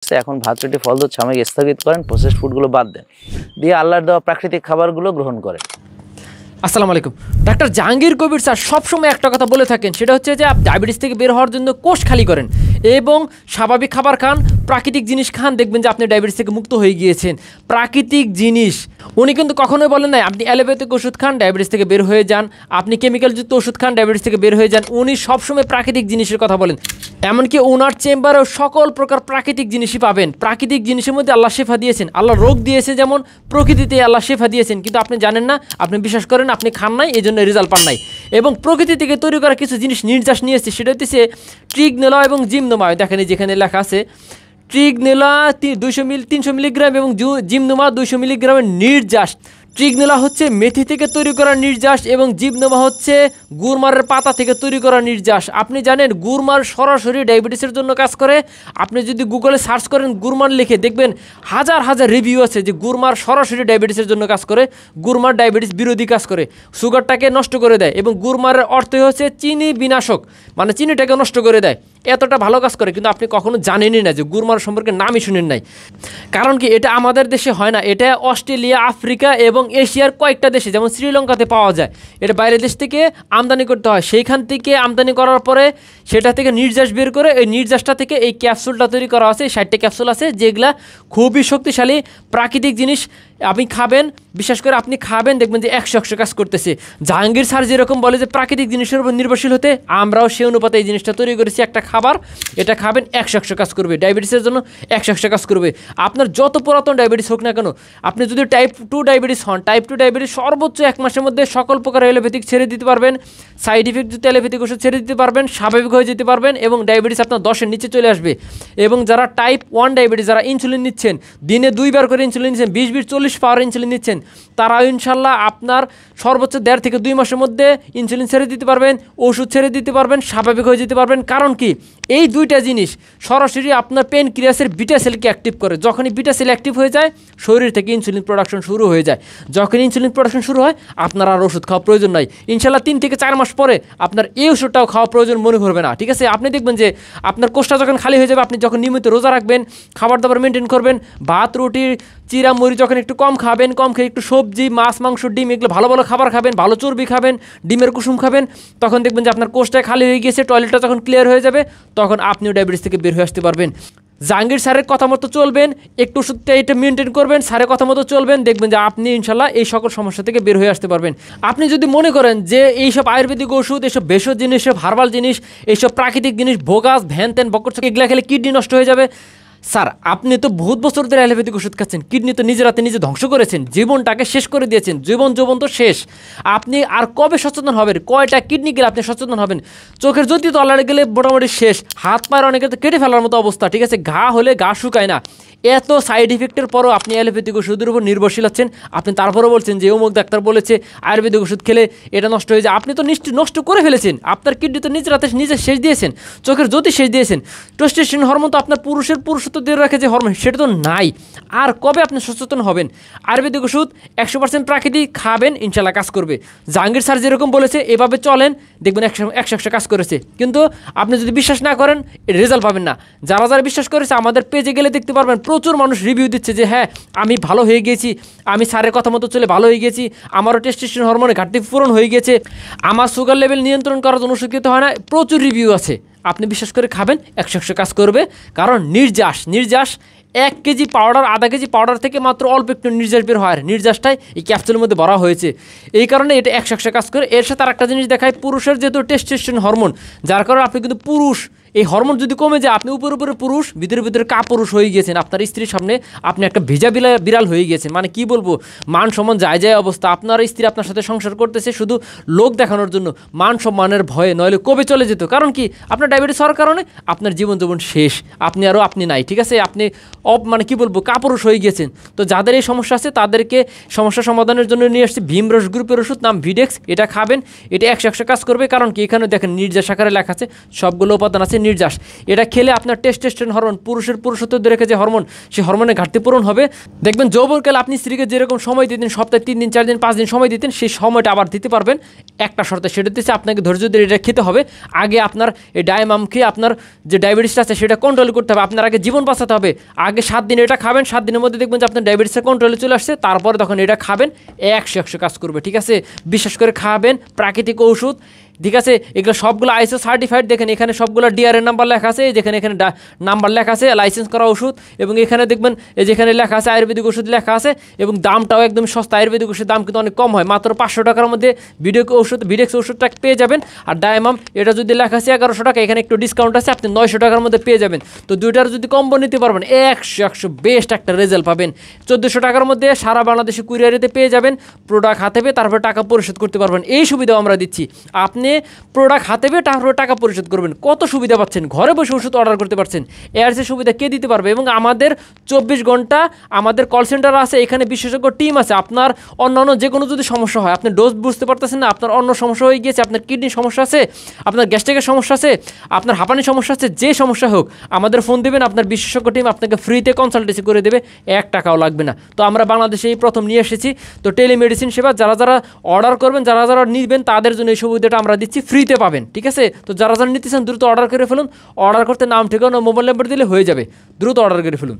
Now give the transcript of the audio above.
এখন ভাত রুটি ফল দুধ সাময়িক স্থগিত করেন, প্রসেসড ফুডগুলো বাদ দেন, দিয়ে আল্লাহর দেওয়া প্রাকৃতিক খাবারগুলো গ্রহণ করেন। আসসালামু আলাইকুম। ডাক্তার জাহাঙ্গীর কবির স্যার সবসময় একটা কথা বলে থাকেন, সেটা হচ্ছে যে ডায়াবেটিস থেকে বের হওয়ার জন্য কোষ খালি করেন এবং স্বাভাবিক খাবার খান, প্রাকৃতিক জিনিস খান, দেখবেন যে আপনি ডায়াবেটিস থেকে মুক্ত হয়ে গিয়েছেন। প্রাকৃতিক জিনিস উনি কিন্তু কখনোই বলেন নাই আপনি অ্যালোপ্যাথিক ওষুধ খান ডায়াবেটিস থেকে বের হয়ে যান, আপনি কেমিক্যালযুক্ত ওষুধ খান ডায়াবেটিস থেকে বের হয়ে যান। উনি সবসময় প্রাকৃতিক জিনিসের কথা বলেন। এমনকি ওনার চেম্বারেও সকল প্রকার প্রাকৃতিক জিনিসই পাবেন। প্রাকৃতিক জিনিসের মধ্যে আল্লাহ শেফা দিয়েছেন, আল্লাহ রোগ দিয়েছে, যেমন প্রকৃতিতে আল্লাহ শেফা দিয়েছেন, কিন্তু আপনি জানেন না, আপনি বিশ্বাস করেন, আপনি খান নাই, এই জন্য রেজাল্ট পান নাই। এবং প্রকৃতি থেকে তৈরি করা কিছু জিনিস নির্যাস নিয়ে এসেছে, সেটা হচ্ছে ট্রিগনেলা এবং জিমনোমা। দেখেন যেখানে লেখা আছে ট্রিগনেলা 300 মিলিগ্রাম এবং জিমনোমা 200 মিলিগ্রামের নির্যাস। ট্রিগনেলা হচ্ছে মেথি থেকে তৈরি করা নির্যাস এবং জিমনোমা হচ্ছে গুড়মারের পাতা থেকে তৈরি করা নির্যাস। আপনি জানেন গুড়মার সরাসরি ডায়াবেটিসের জন্য কাজ করে। আপনি যদি গুগলে সার্চ করেন গুড়মার লিখে, দেখবেন হাজার হাজার রিভিউ আছে যে গুড়মার সরাসরি ডায়াবেটিসের জন্য কাজ করে। গুড়মার ডায়াবেটিস বিরোধী কাজ করে, সুগারটাকে নষ্ট করে দেয় এবং গুড়মারের অর্থই হচ্ছে চিনি বিনাশক, মানে চিনিটাকে নষ্ট করে দেয়। এতটা ভালো কাজ করে, কিন্তু আপনি কখনো জানেনই না, যে গুড়মার সম্পর্কে নামই শুনেন নাই। কারণ কি, এটা আমাদের দেশে হয় না, এটা অস্ট্রেলিয়া, আফ্রিকা এবং এশিয়ার কয়েকটা দেশে, যেমন শ্রীলঙ্কাতে পাওয়া যায়। এটা বাইরের দেশ থেকে আমদানি করতে হয়, সেইখান থেকে আমদানি করার পরে সেটা থেকে নির্যাস বের করে এই নির্যাসটা থেকে এই ক্যাপসুলটা তৈরি করা আছে। 60টা ক্যাপসুল আছে, যেগুলা খুবই শক্তিশালী প্রাকৃতিক জিনিস। আপনি খাবেন, বিশেষ করে আপনি খাবেন, দেখবেন যে 100 কাজ করতেছে। জাহাঙ্গীর স্যার যেরকম বলে যে প্রাকৃতিক জিনিসের উপর নির্ভরশীল হতে, আমরাও সেই অনুপাতে এই জিনিসটা তৈরি করেছি। একটা খাবার, এটা খাবেন, 100 কাজ করবে, ডায়াবেটিসের জন্য 100 কাজ করবে। আপনার যত পুরাতন ডায়াবেটিস হোক না কেন, আপনি যদি টাইপ 2 ডায়াবেটিস হন, টাইপ 2 ডায়াবেটিস সর্বোচ্চ 1 মাসের মধ্যে সকল প্রকার অ্যালোপ্যাথিক ছেড়ে দিতে পারবেন, সাইড ইফেক্ট যদি অ্যালোপ্যাথিক ওষুধ ছেড়ে দিতে পারবেন, স্বাভাবিক হয়ে যেতে পারবেন এবং ডায়াবেটিস আপনার 10-এর নিচে চলে আসবে। এবং যারা টাইপ 1 ডায়াবেটিস, যারা ইনসুলিন নিচ্ছেন, দিনে 2 বার করে ইনসুলিন নিচ্ছেন, 20-40 পাওয়ার ইনসুলিন নিচ্ছেন, তারা ইনশাল্লাহ আপনার সর্বোচ্চ 1.5 থেকে 2 মাসের মধ্যে ইনসুলিন ছেড়ে দিতে পারবেন, ওষুধ ছেড়ে দিতে পারবেন, স্বাভাবিক হয়ে যেতে পারবেন। কারণ কি, এই দুইটা জিনিস সরাসরি আপনার পেনক্রিয়াসের বিটা সেলকে অ্যাক্টিভ করে। যখনই বিটা সেল অ্যাক্টিভ হয়ে যায়, শরীর থেকে ইনসুলিন প্রোডাকশন শুরু হয়ে যায়। যখন ইনসুলিন প্রোডাকশন শুরু হয়, আপনার আর ওষুধ খাওয়া প্রয়োজন নাই। ইনশাল্লাহ 3 থেকে 4 মাস পরে আপনার এই ওষুধটাও খাওয়া প্রয়োজন মনে করবে না। ঠিক আছে, আপনি দেখবেন যে আপনার কোষটা যখন খালি হয়ে যাবে, আপনি যখন নিয়মিত রোজা রাখবেন, খাবার দাবার মেনটেন করবেন, ভাত রুটি চিরা মুড়ি যখন একটু কম খাবেন, কম খেয়ে একটু সবজি মাছ মাংস ডিম এগুলো ভালো ভালো খাবার খাবেন, ভালো চর্বি খাবেন, ডিমের কুসুম খাবেন, তখন দেখবেন যে আপনার কোষটা খালি হয়ে গিয়েছে, টয়লেটটা যখন ক্লিয়ার হয়ে যাবে, তখন আপনিও ডায়াবেটিস থেকে বের হয়ে আসতে পারবেন। জাহাঙ্গীর স্যারের কথা মতো চলবেন, একটু ওষুধটা এটা মেনটেন করবেন, স্যারের কথা মতো চলবেন, দেখবেন যে আপনি ইনশাল্লাহ এই সকল সমস্যা থেকে বের হয়ে আসতে পারবেন। আপনি যদি মনে করেন যে এইসব আয়ুর্বেদিক ওষুধ, এইসব ভেষজ জিনিস, এইসব হার্বাল জিনিস, এইসব প্রাকৃতিক জিনিস, ভোগাস ভ্যান ত্যান বকর এগুলা খেলে কিডনি নষ্ট হয়ে যাবে, স্যার আপনি তো বহুত বছর ধরে অ্যালোপ্যাথিক ওষুধ খাচ্ছেন, কিডনি তো নিজের হাতে নিজে ধ্বংস করেছেন, জীবনটাকে শেষ করে দিয়েছেন, জীবন তো শেষ। আপনি আর কবে সচেতন হবেন? কয়টা কিডনি গেলে আপনি সচেতন হবেন? চোখের জ্যোতি তো অলরেডি গেলে মোটামুটি শেষ, হাত পায়ের অনেকে তো কেটে ফেলার মতো অবস্থা। ঠিক আছে, ঘা হলে ঘা শুকায় না। এত সাইড ইফেক্টের পরও আপনি অ্যালোপ্যাথিক ওষুধের উপর নির্ভরশীল আছেন। আপনি তারপরেও বলছেন যে অমুক ডাক্তার বলেছে আয়ুর্বেদিক ওষুধ খেলে এটা নষ্ট হয়ে যায়। আপনি তো নিশ্চয় নষ্ট করে ফেলেছেন, আপনার কিডনি তো নিজের হাতে নিজে শেষ দিয়েছেন, চোখের জ্যোতি শেষ দিয়েছেন। টেস্টোস্টেরন হরমোন তো আপনার পুরুষত্ব দিয়ে রাখে যে হরমোন, সেটা তো নাই। আর কবে আপনি সচেতন হবেন? আয়ুর্বেদিক ওষুধ 100% প্রাকৃতিক খাবেন, ইনশাল্লাহ কাজ করবে। জাহাঙ্গীর স্যার যেরকম বলেছে এভাবে চলেন, দেখবেন 100 কাজ করেছে। কিন্তু আপনি যদি বিশ্বাস না করেন, রেজাল্ট পাবেন না। যারা যারা বিশ্বাস করেছে আমাদের পেজে গেলে দেখতে পারবেন, প্রচুর মানুষ রিভিউ দিচ্ছে যে হ্যাঁ আমি ভালো হয়ে গেছি, আমি স্যারের কথা মতো চলে ভালো হয়ে গেছি, আমারও টেস্টোস্টেরন হরমোনের ঘাটতি পূরণ হয়ে গেছে, আমার সুগার লেভেল নিয়ন্ত্রণ করার জন্য ওষুধ খেতে হয় না। প্রচুর রিভিউ আছে, আপনি বিশ্বাস করে খাবেন, 100 কাজ করবে। কারণ নির্যাস 1 কেজি পাউডার, আধা কেজি পাউডার থেকে মাত্র অল্প একটু নির্যাস বের হয়, নির্যাসটাই এই ক্যাপসুলের মধ্যে ভরা হয়েছে। এই কারণে এটা 100 কাজ করে। এর সাথে আর একটা জিনিস দেখায়, পুরুষের যেহেতু টেস্টোস্টেরন হরমোন, যার কারণে আপনি কিন্তু পুরুষ, এই হরমোন যদি কমে যায়, আপনি উপরে পুরুষ, ভিতরে কাপুরুষ হয়ে গিয়েছেন। আপনার স্ত্রীর সামনে আপনি একটা ভেজা বিড়াল হয়ে গিয়েছেন। মানে কি বলবো, মান সম্মান যায় অবস্থা। আপনার স্ত্রী আপনার সাথে সংসার করতেছে শুধু লোক দেখানোর জন্য, মান সম্মানের ভয়ে, নইলে কবে চলে যেত। কারণ কি, আপনার ডায়াবেটিস হওয়ার কারণে আপনার জীবন শেষ, আপনি নাই। ঠিক আছে, আপনি মানে কি বলবো, কাপুরুষ হয়ে গিয়েছেন। তো যাদের এই সমস্যা আছে তাদেরকে সমস্যা সমাধানের জন্য নিয়ে আসছে ভীমরস গ্রুপের ওষুধ, নাম ভিডেক্স। এটা খাবেন, এটা 100 কাজ করবে। কারণ কি, এখানে দেখেন নির্যাস আকারে লেখা আছে, সবগুলো উপাদান আছে নির্যাস। এটা খেলে আপনার টেস্টোস্টেরন হরমোন, পুরুষের পুরুষত্ব রেখে যে হরমোন, সেই হরমোনের ঘাটতি পূরণ হবে। দেখবেন যৌবনকালে আপনি স্ত্রীকে যেরকম সময় দিতেন, সপ্তাহে 3 দিন 4 দিন 5 দিন সময় দিতেন, সেই সময়টা আবার দিতে পারবেন একটা শর্তে, সেটা হচ্ছে আপনাকে ধৈর্য ধরে এটা খেতে হবে। আগে আপনার এই ডায়ামাম খেয়ে আপনার যে ডায়াবেটিসটা আছে সেটা কন্ট্রোল করতে হবে। আপনার আগে জীবন বাঁচাতে হবে। আগে 7 দিন এটা খাবেন, 7 দিনের মধ্যে দেখবেন যে আপনার ডায়াবেটিসের কন্ট্রোলে চলে আসছে। তারপরে তখন এটা খাবেন, 100 কাজ করবে। ঠিক আছে, বিশ্বাস করে খাবেন, প্রাকৃতিক ঔষধ। ঠিক আছে, এগুলো সবগুলো আইএসও সার্টিফাইড। দেখেন এখানে সবগুলো ডিআরএ নাম্বার লেখা আছে, যেখানে এখানে নাম্বার লেখা আছে, লাইসেন্স করা ওষুধ। এবং এখানে দেখবেন এই যেখানে লেখা আছে আয়ুর্বেদিক ওষুধ লেখা আছে, এবং দামটাও একদম সস্তা। আয়ুর্বেদিক ওষুধের দাম কিন্তু অনেক কম হয়, মাত্র 500 টাকার মধ্যে ভিডেক্স ওষুধটা পেয়ে যাবেন। আর ডায়ামাম এটা যদি লেখা আছে 1100 টাকা, এখানে একটু ডিসকাউন্ট আছে, আপনি 900 টাকার মধ্যে পেয়ে যাবেন। তো দুইটার যদি কম্বো নিতে পারবেন, 100 বেস্ট একটা রেজাল্ট পাবেন। 1400 টাকার মধ্যে সারা বাংলাদেশে কুরিয়ারিতে পেয়ে যাবেন। প্রোডাক্ট হাতে পেয়ে তারপরে টাকা পরিশোধ করতে পারবেন। এই সুবিধাও আমরা দিচ্ছি। আপনি প্রোডাক্ট হাতে পেয়ে তারপরে টাকা পরিশোধ করবেন। কত সুবিধা পাচ্ছেন, ঘরে বসে ওষুধ অর্ডার করতে পারছেন। এর যে সুবিধা কে দিতে পারবে? এবং আমাদের 24 ঘন্টা আমাদের কল সেন্টার আছে, এখানে বিশেষজ্ঞ টিম আছে। আপনার অন্যান্য যে কোনো যদি সমস্যা হয়, আপনি ডোজ বুঝতে পারতেছেন না, আপনার অন্য সমস্যা হয়ে গিয়েছে, আপনার কিডনির সমস্যা আছে, আপনার গ্যাস্ট্রিকের সমস্যা আছে, আপনার হাঁপানির সমস্যা আছে, যে সমস্যা হোক আমাদের ফোন দেবেন, আপনার বিশেষজ্ঞ টিম আপনাকে ফ্রিতে কনসালটেন্সি করে দেবে, 1 টাকাও লাগবে না। তো আমরা বাংলাদেশে এই প্রথম নিয়ে এসেছি। তো টেলিমেডিসিন সেবা যারা যারা অর্ডার করবেন, যারা যারা নিবেন, তাদের জন্য এই সুবিধাটা আমরা দিচ্ছি, ফ্রিতে পাবেন। ঠিক আছে, তো যারা যারা নিতে চান দ্রুত অর্ডার করে ফেলুন। অর্ডার করতে নাম, ঠিকানা, মোবাইল নাম্বার দিলে হয়ে যাবে। দ্রুত অর্ডার করে ফেলুন।